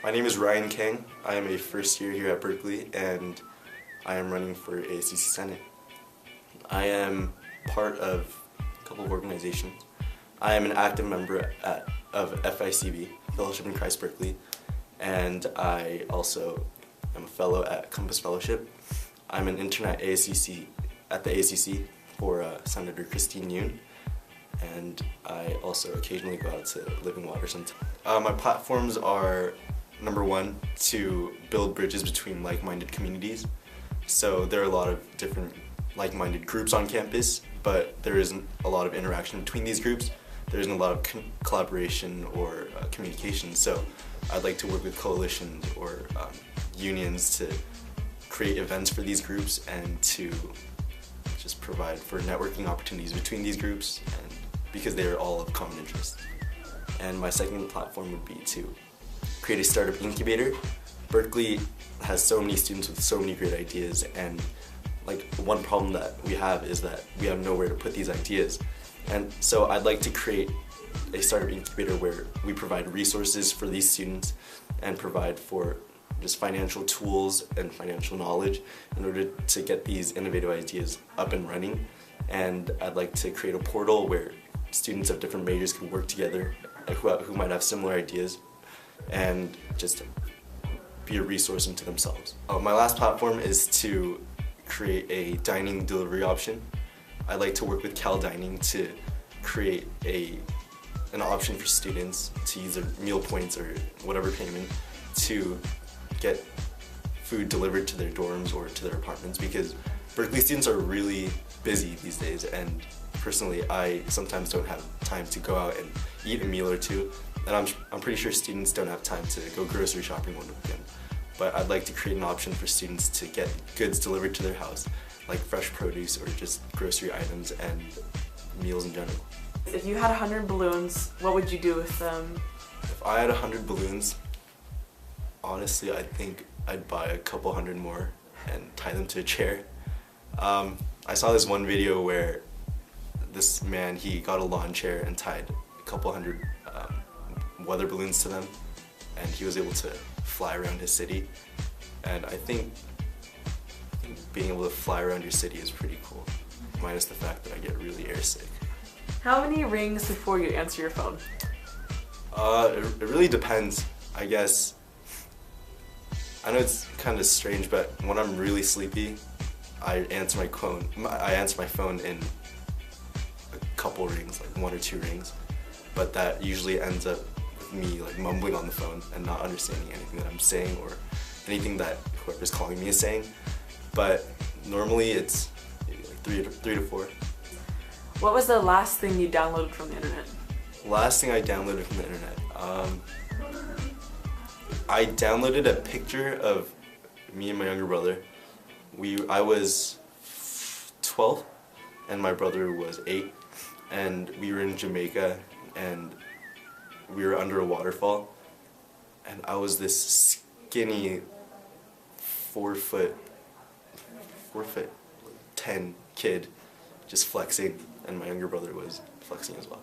My name is Ryan Kang. I am a first year here at Berkeley and I am running for ASUC Senate. I am part of a couple of organizations. I am an active member of FICB, Fellowship in Christ Berkeley, and I also am a fellow at Compass Fellowship. I'm an intern at the ASUC for Senator Christine Yoon, and I also occasionally go out to Living Water sometimes. My platforms are, number one, to build bridges between like-minded communities. So there are a lot of different like-minded groups on campus, but there isn't a lot of interaction between these groups. There isn't a lot of collaboration or communication, so I'd like to work with coalitions or unions to create events for these groups and to just provide for networking opportunities between these groups, and because they are all of common interest. And my second platform would be to create a startup incubator. Berkeley has so many students with so many great ideas, and like one problem that we have is that we have nowhere to put these ideas. And so I'd like to create a startup incubator where we provide resources for these students and provide for just financial tools and financial knowledge in order to get these innovative ideas up and running. And I'd like to create a portal where students of different majors can work together who might have similar ideas and just be a resource into themselves. My last platform is to create a dining delivery option. I'd like to work with Cal Dining to create an option for students to use their meal points or whatever payment to get food delivered to their dorms or to their apartments, because Berkeley students are really busy these days, and personally I sometimes don't have time to go out and eat a meal or two, and I'm pretty sure students don't have time to go grocery shopping one weekend. But I'd like to create an option for students to get goods delivered to their house, like fresh produce or just grocery items and meals in general. If you had 100 balloons, what would you do with them? If I had 100 balloons, honestly I think I'd buy a couple hundred more and tie them to a chair. I saw this one video where this man, he got a lawn chair and tied a couple hundred weather balloons to them, and he was able to fly around his city. And I think being able to fly around your city is pretty cool, minus the fact that I get really airsick. How many rings before you answer your phone? It really depends, I guess. I know it's kind of strange, but when I'm really sleepy, I answer my phone in a couple rings, like 1 or 2 rings, but that usually ends up with me like mumbling on the phone and not understanding anything that I'm saying or anything that whoever's calling me is saying. But normally it's maybe like 3 to 4. What was the last thing you downloaded from the internet? Last thing I downloaded from the internet? I downloaded a picture of me and my younger brother. I was 12 and my brother was 8, and we were in Jamaica and we were under a waterfall, and I was this skinny 4'10" kid just flexing, and my younger brother was flexing as well.